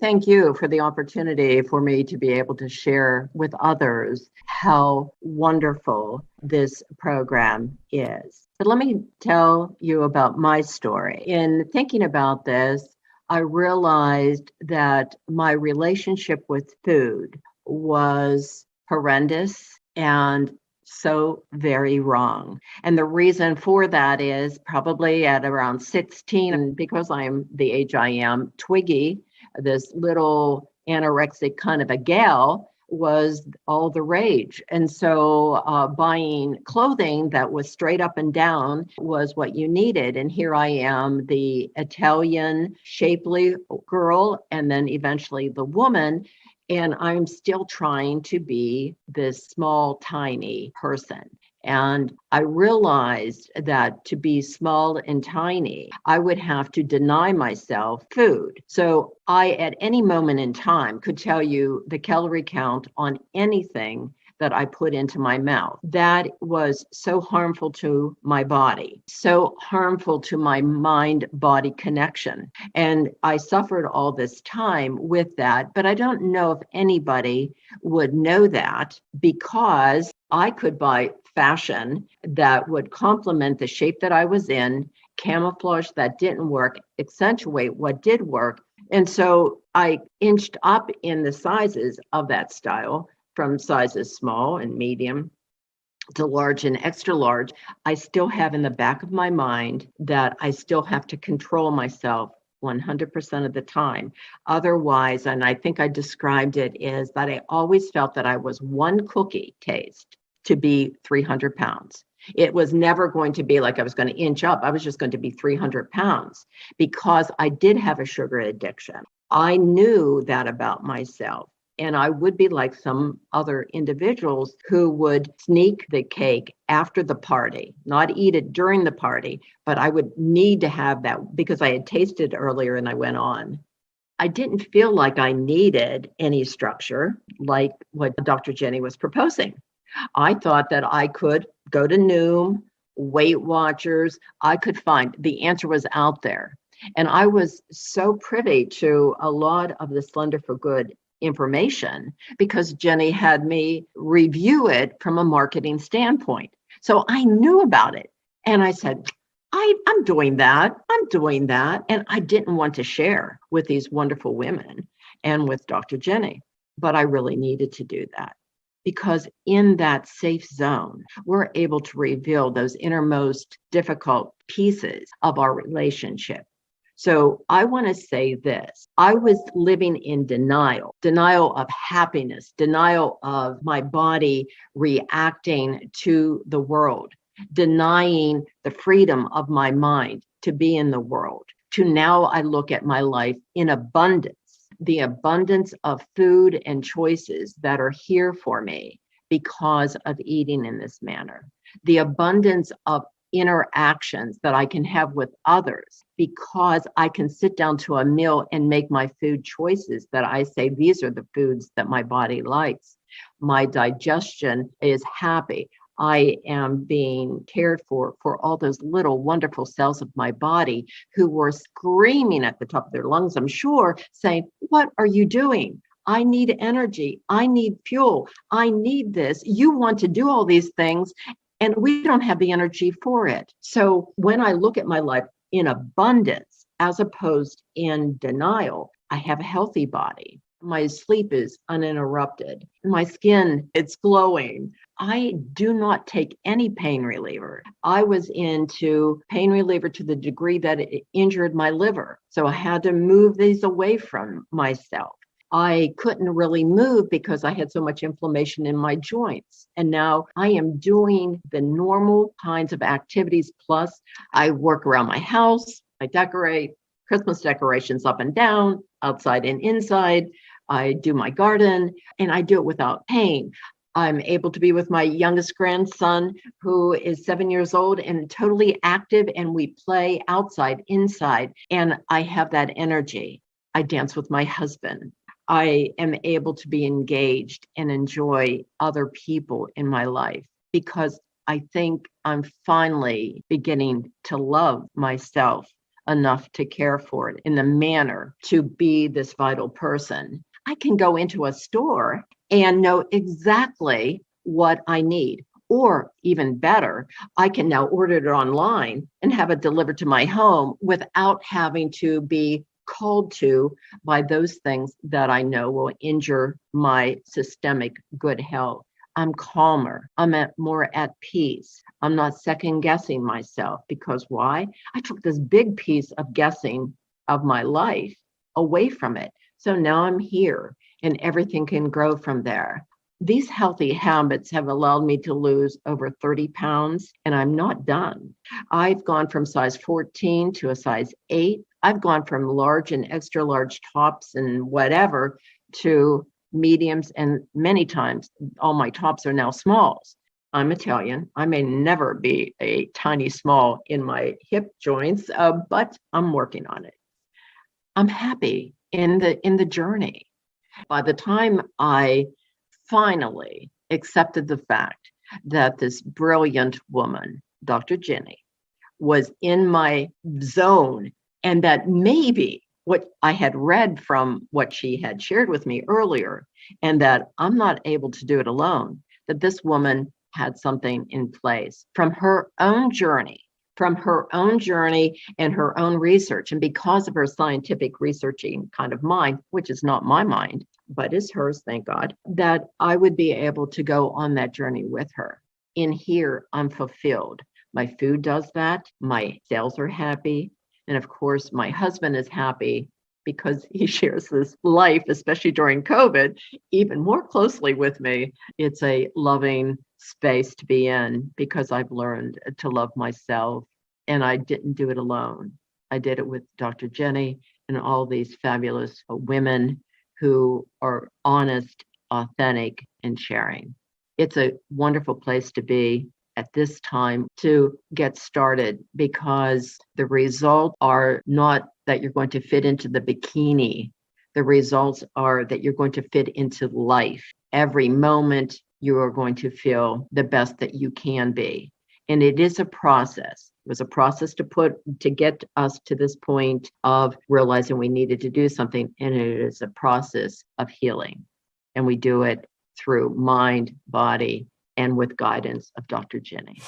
Thank you for the opportunity for me to be able to share with others how wonderful this program is. But let me tell you about my story. In thinking about this, I realized that my relationship with food was horrendous and so very wrong. And the reason for that is probably at around 16, and because I'm the age I am, Twiggy, this little anorexic kind of a gal, was all the rage. And so buying clothing that was straight up and down was what you needed. And here I am, the Italian shapely girl, and then eventually the woman. And I'm still trying to be this small, tiny person. And I realized that to be small and tiny, I would have to deny myself food. So I, at any moment in time, could tell you the calorie count on anything that I put into my mouth. That was so harmful to my body, so harmful to my mind-body connection. And I suffered all this time with that, but I don't know if anybody would know that, because I could buy fashion that would complement the shape that I was in, camouflage that didn't work, accentuate what did work. And so I inched up in the sizes of that style, from sizes small and medium to large and extra large. I still have in the back of my mind that I still have to control myself 100% of the time. Otherwise, and I think I described it, is that I always felt that I was one cookie taste to be 300 pounds. It was never going to be like I was going to inch up. I was just going to be 300 pounds because I did have a sugar addiction. I knew that about myself. And I would be like some other individuals who would sneak the cake after the party, not eat it during the party, but I would need to have that because I had tasted earlier and I went on. I didn't feel like I needed any structure like what Dr. Jenny was proposing. I thought that I could go to Noom, Weight Watchers, I could find the answer was out there. And I was so privy to a lot of the Slender for Good information because Jenny had me review it from a marketing standpoint. So I knew about it. And I said, I'm doing that. I'm doing that. And I didn't want to share with these wonderful women and with Dr. Jenny, but I really needed to do that. Because in that safe zone, we're able to reveal those innermost difficult pieces of our relationship. So I want to say this. I was living in denial of happiness, denial of my body reacting to the world, denying the freedom of my mind to be in the world. To now I look at my life in abundance, the abundance of food and choices that are here for me because of eating in this manner, the abundance of interactions that I can have with others because I can sit down to a meal and make my food choices that I say, these are the foods that my body likes. My digestion is happy. I am being cared for all those little wonderful cells of my body who were screaming at the top of their lungs, I'm sure, saying, what are you doing? I need energy. I need fuel. I need this. You want to do all these things, and we don't have the energy for it. So when I look at my life in abundance, as opposed in denial, I have a healthy body. My sleep is uninterrupted. My skin, it's glowing. I do not take any pain reliever. I was into pain reliever to the degree that it injured my liver. So I had to move these away from myself. I couldn't really move because I had so much inflammation in my joints. And now I am doing the normal kinds of activities. Plus, I work around my house. I decorate Christmas decorations up and down, outside and inside. I do my garden, and I do it without pain. I'm able to be with my youngest grandson, who is 7 years old and totally active, and we play outside, inside, and I have that energy. I dance with my husband. I am able to be engaged and enjoy other people in my life because I think I'm finally beginning to love myself enough to care for it in the manner to be this vital person, I can go into a store and know exactly what I need. Or even better, I can now order it online and have it delivered to my home without having to be called to by those things that I know will injure my systemic good health. I'm calmer. I'm more at peace. I'm not second guessing myself because why? I took this big piece of guessing of my life away from it. So now I'm here and everything can grow from there. These healthy habits have allowed me to lose over 30 pounds, and I'm not done. I've gone from size 14 to a size 8. I've gone from large and extra large tops and whatever to mediums, and many times all my tops are now smalls. I'm Italian. I may never be a tiny small in my hip joints, but I'm working on it. I'm happy in the journey. By the time I finally accepted the fact that this brilliant woman, Dr. Jenny, was in my zone, and that maybe what I had read from what she had shared with me earlier, and that I'm not able to do it alone, that this woman had something in place from her own journey and her own research. And because of her scientific researching kind of mind, which is not my mind, but is hers, thank God, that I would be able to go on that journey with her. In here, I'm fulfilled. My food does that. My cells are happy. And of course, my husband is happy because he shares this life, especially during COVID, even more closely with me. It's a loving space to be in because I've learned to love myself. And I didn't do it alone. I did it with Dr. Jenny and all these fabulous women who are honest, authentic, and sharing. It's a wonderful place to be at this time to get started because the results are not that you're going to fit into the bikini. The results are that you're going to fit into life. Every moment you are going to feel the best that you can be. And it is a process. It was a process to get us to this point of realizing we needed to do something. And it is a process of healing. And we do it through mind, body, and with guidance of Dr. Jenny.